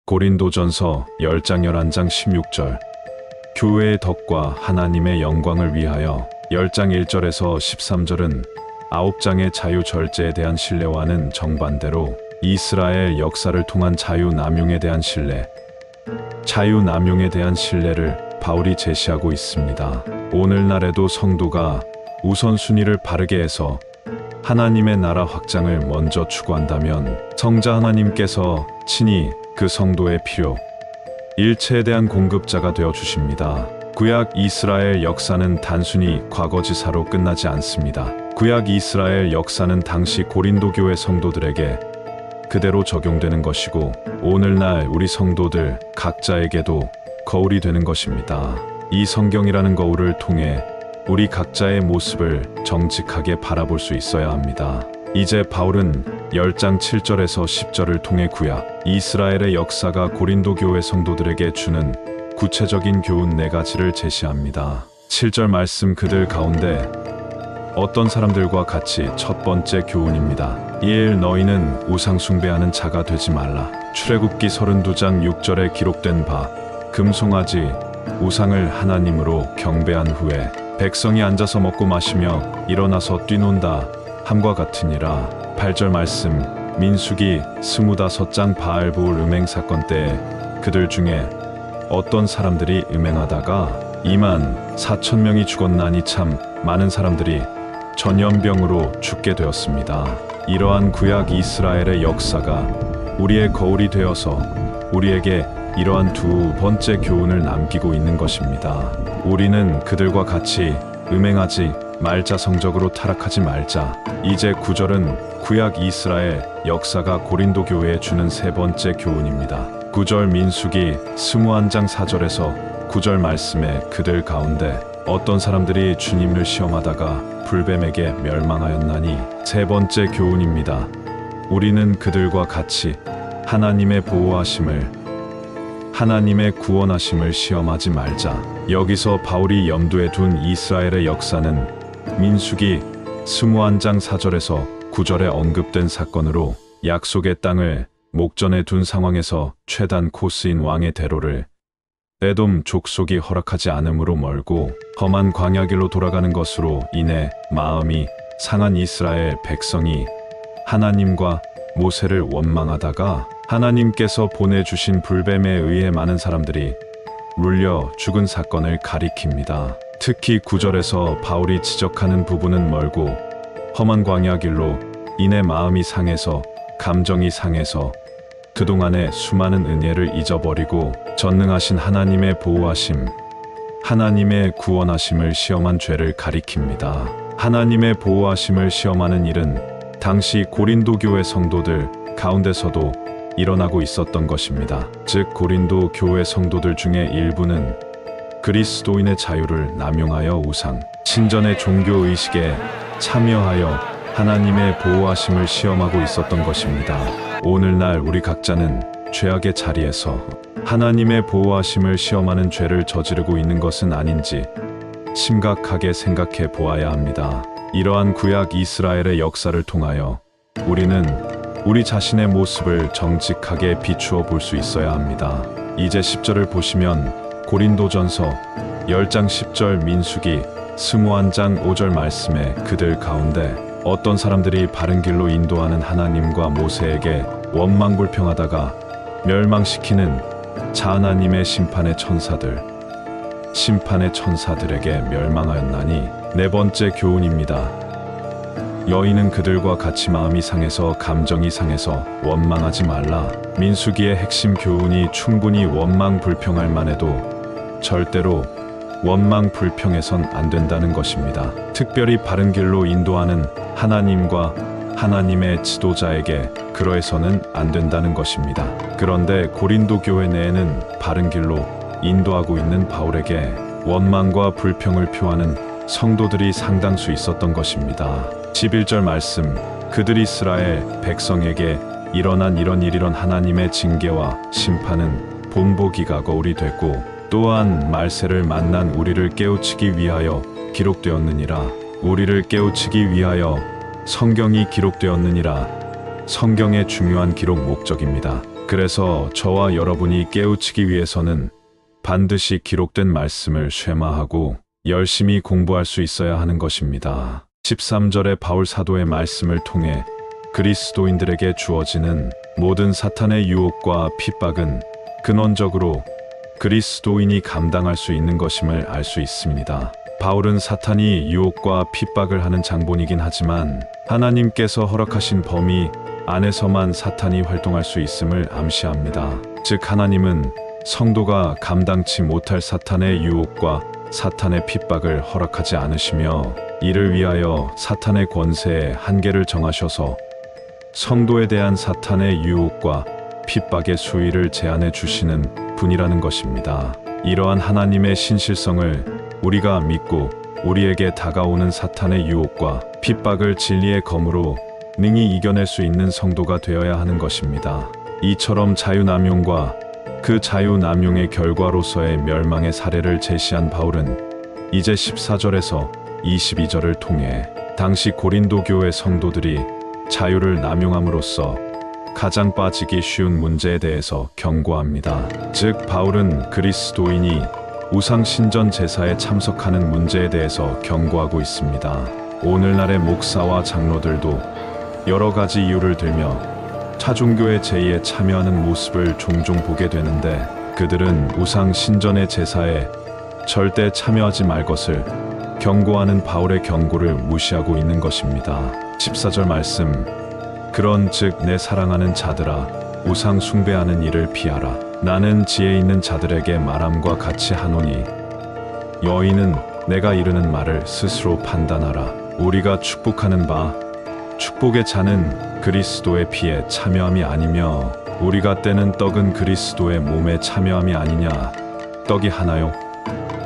고린도전서 10장 11장 16절. 교회의 덕과 하나님의 영광을 위하여. 10장 1절에서 13절은 9장의 자유 절제에 대한 신뢰와는 정반대로 이스라엘 역사를 통한 자유 남용에 대한 신뢰, 자유 남용에 대한 신뢰를 바울이 제시하고 있습니다. 오늘날에도 성도가 우선순위를 바르게 해서 하나님의 나라 확장을 먼저 추구한다면 성자 하나님께서 친히 그 성도의 필요, 일체에 대한 공급자가 되어 주십니다. 구약 이스라엘 역사는 단순히 과거지사로 끝나지 않습니다. 구약 이스라엘 역사는 당시 고린도 교회 성도들에게 그대로 적용되는 것이고, 오늘날 우리 성도들 각자에게도 거울이 되는 것입니다. 이 성경이라는 거울을 통해 우리 각자의 모습을 정직하게 바라볼 수 있어야 합니다. 이제 바울은 10장 7절에서 10절을 통해 구약 이스라엘의 역사가 고린도 교회 성도들에게 주는 구체적인 교훈 4가지를 제시합니다. 7절 말씀, 그들 가운데 어떤 사람들과 같이. 첫 번째 교훈입니다. 1. 너희는 우상 숭배하는 자가 되지 말라. 출애굽기 32장 6절에 기록된 바, 금송아지 우상을 하나님으로 경배한 후에 백성이 앉아서 먹고 마시며 일어나서 뛰논다 함과 같으니라. 8절 말씀, 민수기 25장 바알보을 음행 사건 때에 그들 중에 어떤 사람들이 음행하다가 2만 4천 명이 죽었나니 참 많은 사람들이 전염병으로 죽게 되었습니다. 이러한 구약 이스라엘의 역사가 우리의 거울이 되어서 우리에게 이러한 두 번째 교훈을 남기고 있는 것입니다. 우리는 그들과 같이 음행하지 말자, 성적으로 타락하지 말자. 이제 9절은 구약 이스라엘 역사가 고린도 교회에 주는 세 번째 교훈입니다. 9절 민수기 21장 4절에서 9절 말씀에 그들 가운데 어떤 사람들이 주님을 시험하다가 불뱀에게 멸망하였나니. 세 번째 교훈입니다. 우리는 그들과 같이 하나님의 보호하심을, 하나님의 구원하심을 시험하지 말자. 여기서 바울이 염두에 둔 이스라엘의 역사는 민수기 21장 4절에서 9절에 언급된 사건으로 약속의 땅을 목전에 둔 상황에서 최단 코스인 왕의 대로를 에돔 족속이 허락하지 않으므로 멀고 험한 광야길로 돌아가는 것으로 인해 마음이 상한 이스라엘 백성이 하나님과 모세를 원망하다가 하나님께서 보내주신 불뱀에 의해 많은 사람들이 물려 죽은 사건을 가리킵니다. 특히 9절에서 바울이 지적하는 부분은 멀고 험한 광야길로 인해 마음이 상해서, 감정이 상해서 그동안의 수많은 은혜를 잊어버리고 전능하신 하나님의 보호하심, 하나님의 구원하심을 시험한 죄를 가리킵니다. 하나님의 보호하심을 시험하는 일은 당시 고린도 교회 성도들 가운데서도 일어나고 있었던 것입니다. 즉 고린도 교회 성도들 중에 일부는 그리스도인의 자유를 남용하여 우상, 신전의 종교의식에 참여하여 하나님의 보호하심을 시험하고 있었던 것입니다. 오늘날 우리 각자는 죄악의 자리에서 하나님의 보호하심을 시험하는 죄를 저지르고 있는 것은 아닌지 심각하게 생각해 보아야 합니다. 이러한 구약 이스라엘의 역사를 통하여 우리는 우리 자신의 모습을 정직하게 비추어 볼 수 있어야 합니다. 이제 10절을 보시면 고린도전서 10장 10절, 민수기 21장 5절 말씀에 그들 가운데 어떤 사람들이 바른 길로 인도하는 하나님과 모세에게 원망불평하다가 멸망시키는 자 하나님의 심판의 천사들에게 멸망하였나니. 네 번째 교훈입니다. 여인은 그들과 같이 마음이 상해서, 감정이 상해서 원망하지 말라. 민수기의 핵심 교훈이 충분히 원망불평할 만해도 절대로 원망불평해선 안 된다는 것입니다. 특별히 바른 길로 인도하는 하나님과 하나님의 지도자에게 그러해서는 안 된다는 것입니다. 그런데 고린도 교회 내에는 바른 길로 인도하고 있는 바울에게 원망과 불평을 표하는 성도들이 상당수 있었던 것입니다. 11절 말씀, 그들 이스라엘 백성에게 일어난 이런 하나님의 징계와 심판은 본보기가 거울이 됐고 또한 말세를 만난 우리를 깨우치기 위하여 기록되었느니라. 우리를 깨우치기 위하여 성경이 기록되었느니라. 성경의 중요한 기록 목적입니다. 그래서 저와 여러분이 깨우치기 위해서는 반드시 기록된 말씀을 쉐마하고 열심히 공부할 수 있어야 하는 것입니다. 13절의 바울 사도의 말씀을 통해 그리스도인들에게 주어지는 모든 사탄의 유혹과 핍박은 근원적으로 그리스도인이 감당할 수 있는 것임을 알 수 있습니다. 바울은 사탄이 유혹과 핍박을 하는 장본이긴 하지만 하나님께서 허락하신 범위 안에서만 사탄이 활동할 수 있음을 암시합니다. 즉 하나님은 성도가 감당치 못할 사탄의 유혹과 사탄의 핍박을 허락하지 않으시며 이를 위하여 사탄의 권세에 한계를 정하셔서 성도에 대한 사탄의 유혹과 핍박의 수위를 제한해 주시는 분이라는 것입니다. 이러한 하나님의 신실성을 우리가 믿고 우리에게 다가오는 사탄의 유혹과 핍박을 진리의 검으로 능히 이겨낼 수 있는 성도가 되어야 하는 것입니다. 이처럼 자유남용과 그 자유남용의 결과로서의 멸망의 사례를 제시한 바울은 이제 14절에서 22절을 통해 당시 고린도 교회 성도들이 자유를 남용함으로써 가장 빠지기 쉬운 문제에 대해서 경고합니다. 즉 바울은 그리스도인이 우상 신전 제사에 참석하는 문제에 대해서 경고하고 있습니다. 오늘날의 목사와 장로들도 여러 가지 이유를 들며 차종교의 제의에 참여하는 모습을 종종 보게 되는데 그들은 우상 신전의 제사에 절대 참여하지 말 것을 경고하는 바울의 경고를 무시하고 있는 것입니다. 14절 말씀 그런즉 내 사랑하는 자들아 우상 숭배하는 일을 피하라. 나는 지혜 있는 자들에게 말함과 같이 하노니 여인은 내가 이르는 말을 스스로 판단하라. 우리가 축복하는 바 축복의 잔은 그리스도의 피에 참여함이 아니며 우리가 떼는 떡은 그리스도의 몸에 참여함이 아니냐. 떡이 하나요?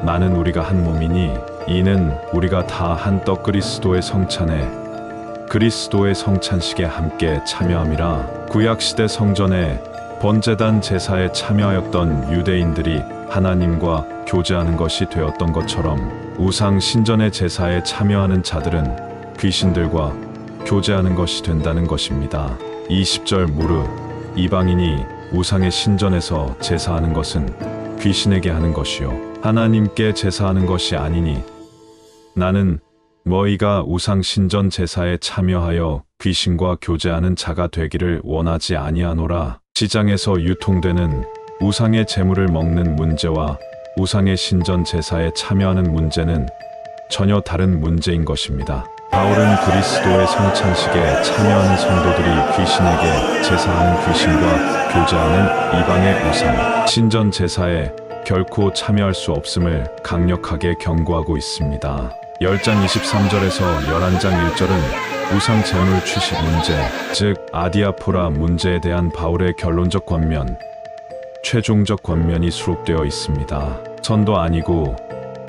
많은 우리가 한 몸이니 이는 우리가 다 한 떡 그리스도의 성찬에 그리스도의 성찬식에 함께 참여함이라. 구약시대 성전에 번제단 제사에 참여하였던 유대인들이 하나님과 교제하는 것이 되었던 것처럼 우상 신전의 제사에 참여하는 자들은 귀신들과 교제하는 것이 된다는 것입니다. 20절 무릇 이방인이 우상의 신전에서 제사하는 것은 귀신에게 하는 것이요 하나님께 제사하는 것이 아니니 나는 너희가 우상 신전 제사에 참여하여 귀신과 교제하는 자가 되기를 원하지 아니하노라. 시장에서 유통되는 우상의 제물을 먹는 문제와 우상의 신전 제사에 참여하는 문제는 전혀 다른 문제인 것입니다. 바울은 그리스도의 성찬식에 참여하는 성도들이 귀신에게 제사하는 귀신과 교제하는 이방의 우상 신전 제사에 결코 참여할 수 없음을 강력하게 경고하고 있습니다. 10장 23절에서 11장 1절은 우상 제물 취식 문제, 즉 아디아포라 문제에 대한 바울의 결론적 권면, 최종적 권면이 수록되어 있습니다. 선도 아니고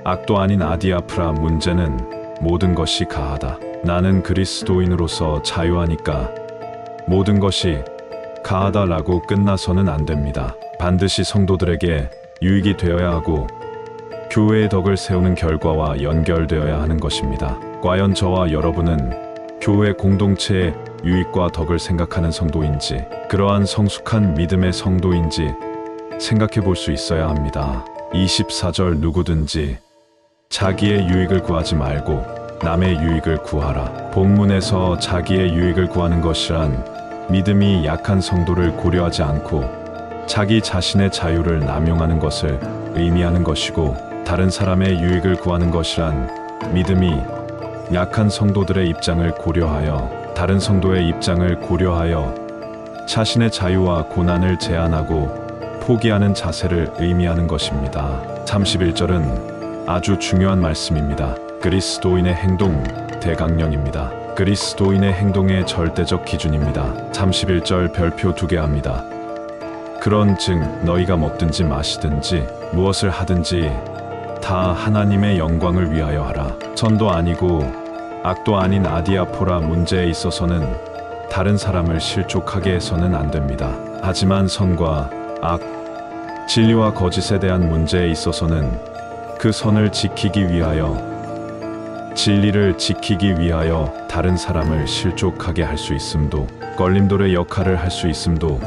악도 아닌 아디아프라 문제는 모든 것이 가하다. 나는 그리스도인으로서 자유하니까 모든 것이 가하다라고 끝나서는 안 됩니다. 반드시 성도들에게 유익이 되어야 하고 교회의 덕을 세우는 결과와 연결되어야 하는 것입니다. 과연 저와 여러분은 교회 공동체의 유익과 덕을 생각하는 성도인지, 그러한 성숙한 믿음의 성도인지 생각해 볼 수 있어야 합니다. 24절 누구든지 자기의 유익을 구하지 말고 남의 유익을 구하라. 본문에서 자기의 유익을 구하는 것이란 믿음이 약한 성도를 고려하지 않고 자기 자신의 자유를 남용하는 것을 의미하는 것이고, 다른 사람의 유익을 구하는 것이란 믿음이 약한 성도들의 입장을 고려하여 다른 성도의 입장을 고려하여 자신의 자유와 고난을 제한하고 포기하는 자세를 의미하는 것입니다. 31절은 아주 중요한 말씀입니다. 그리스도인의 행동 대강령입니다. 그리스도인의 행동의 절대적 기준입니다. 31절 별표 2개 합니다. 그런즉 너희가 먹든지 마시든지 무엇을 하든지 다 하나님의 영광을 위하여 하라. 선도 아니고 악도 아닌 아디아포라 문제에 있어서는 다른 사람을 실족하게 해서는 안 됩니다. 하지만 선과 악, 진리와 거짓에 대한 문제에 있어서는 그 선을 지키기 위하여, 진리를 지키기 위하여 다른 사람을 실족하게 할 수 있음도, 걸림돌의 역할을 할 수 있음도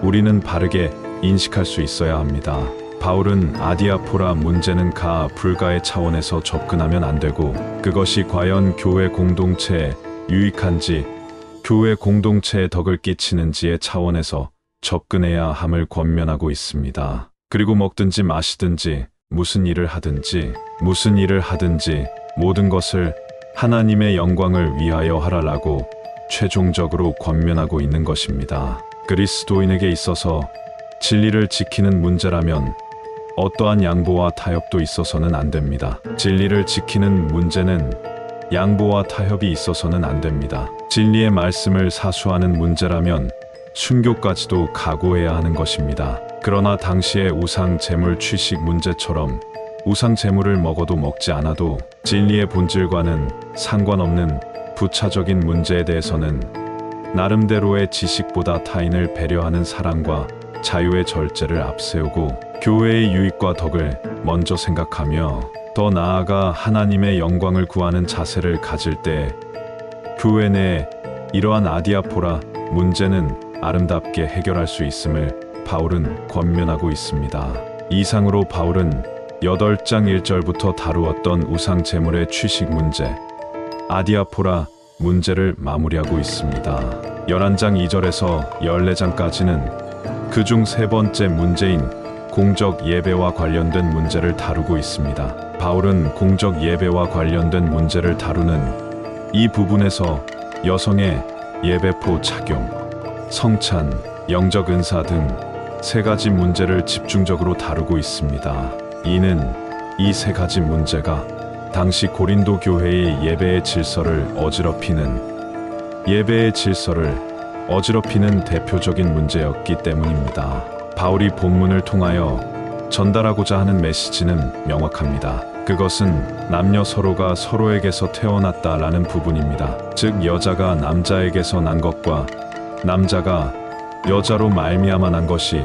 우리는 바르게 인식할 수 있어야 합니다. 바울은 아디아포라 문제는 가 불가의 차원에서 접근하면 안 되고 그것이 과연 교회 공동체에 유익한지 교회 공동체에 덕을 끼치는지의 차원에서 접근해야 함을 권면하고 있습니다. 그리고 먹든지 마시든지 무슨 일을 하든지 모든 것을 하나님의 영광을 위하여 하라라고 최종적으로 권면하고 있는 것입니다. 그리스도인에게 있어서 진리를 지키는 문제라면 어떠한 양보와 타협도 있어서는 안 됩니다. 진리를 지키는 문제는 양보와 타협이 있어서는 안 됩니다. 진리의 말씀을 사수하는 문제라면 순교까지도 각오해야 하는 것입니다. 그러나 당시의 우상 제물 취식 문제처럼 우상 제물을 먹어도 먹지 않아도 진리의 본질과는 상관없는 부차적인 문제에 대해서는 나름대로의 지식보다 타인을 배려하는 사랑과 자유의 절제를 앞세우고 교회의 유익과 덕을 먼저 생각하며 더 나아가 하나님의 영광을 구하는 자세를 가질 때 교회 내에 이러한 아디아포라 문제는 아름답게 해결할 수 있음을 바울은 권면하고 있습니다. 이상으로 바울은 8장 1절부터 다루었던 우상 제물의 취식 문제, 아디아포라 문제를 마무리하고 있습니다. 11장 2절에서 14장까지는 그중 세 번째 문제인 공적 예배와 관련된 문제를 다루고 있습니다. 바울은 공적 예배와 관련된 문제를 다루는 이 부분에서 여성의 예배포 착용, 성찬, 영적 은사 등 세 가지 문제를 집중적으로 다루고 있습니다. 이는 이 세 가지 문제가 당시 고린도 교회의 예배의 질서를 어지럽히는 대표적인 문제였기 때문입니다. 바울이 본문을 통하여 전달하고자 하는 메시지는 명확합니다. 그것은 남녀 서로가 서로에게서 태어났다라는 부분입니다. 즉 여자가 남자에게서 난 것과 남자가 여자로 말미암아 난 것이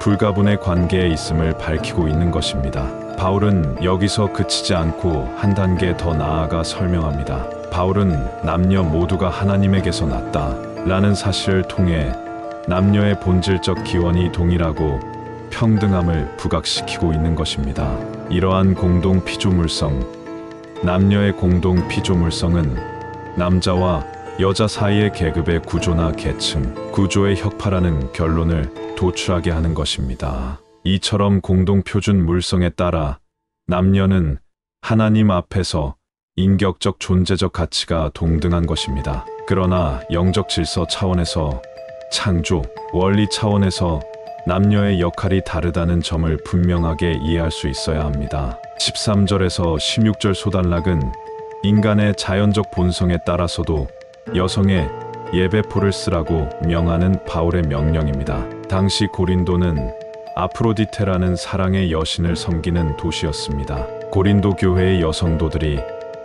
불가분의 관계에 있음을 밝히고 있는 것입니다. 바울은 여기서 그치지 않고 한 단계 더 나아가 설명합니다. 바울은 남녀 모두가 하나님에게서 났다 라는 사실을 통해 남녀의 본질적 기원이 동일하고 평등함을 부각시키고 있는 것입니다. 이러한 공동 피조물성, 남녀의 공동 피조물성은 남자와 여자 사이의 계급의 구조나 계층, 구조의 혁파라는 결론을 도출하게 하는 것입니다. 이처럼 공동 표준 물성에 따라 남녀는 하나님 앞에서 인격적 존재적 가치가 동등한 것입니다. 그러나 영적 질서 차원에서 창조, 원리 차원에서 남녀의 역할이 다르다는 점을 분명하게 이해할 수 있어야 합니다. 13절에서 16절 소단락은 인간의 자연적 본성에 따라서도 여성의 예배포를 쓰라고 명하는 바울의 명령입니다. 당시 고린도는 아프로디테라는 사랑의 여신을 섬기는 도시였습니다. 고린도 교회의 여성도들이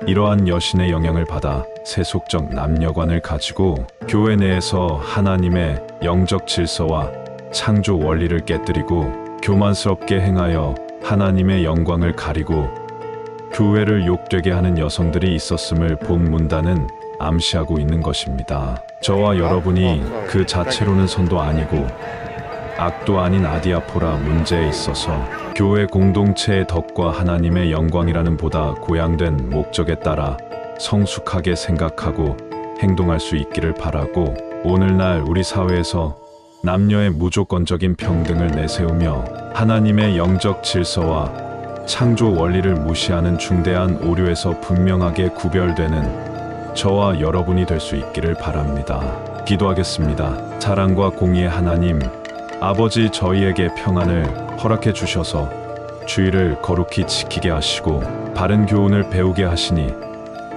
이러한 여신의 영향을 받아 세속적 남녀관을 가지고 교회 내에서 하나님의 영적 질서와 창조 원리를 깨뜨리고 교만스럽게 행하여 하나님의 영광을 가리고 교회를 욕되게 하는 여성들이 있었음을 본 문단은 암시하고 있는 것입니다. 저와 여러분이 그 자체로는 선도 아니고 악도 아닌 아디아포라 문제에 있어서 교회 공동체의 덕과 하나님의 영광이라는 보다 고양된 목적에 따라 성숙하게 생각하고 행동할 수 있기를 바라고, 오늘날 우리 사회에서 남녀의 무조건적인 평등을 내세우며 하나님의 영적 질서와 창조 원리를 무시하는 중대한 오류에서 분명하게 구별되는 저와 여러분이 될 수 있기를 바랍니다. 기도하겠습니다. 사랑과 공의의 하나님, 아버지, 저희에게 평안을 허락해 주셔서 주의를 거룩히 지키게 하시고 바른 교훈을 배우게 하시니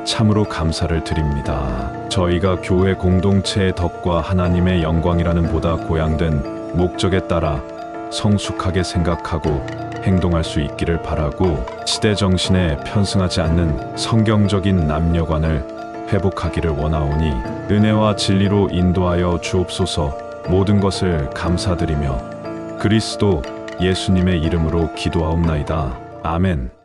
참으로 감사를 드립니다. 저희가 교회 공동체의 덕과 하나님의 영광이라는 보다 고양된 목적에 따라 성숙하게 생각하고 행동할 수 있기를 바라고, 시대 정신에 편승하지 않는 성경적인 남녀관을 회복하기를 원하오니 은혜와 진리로 인도하여 주옵소서. 모든 것을 감사드리며 그리스도 예수님의 이름으로 기도하옵나이다. 아멘.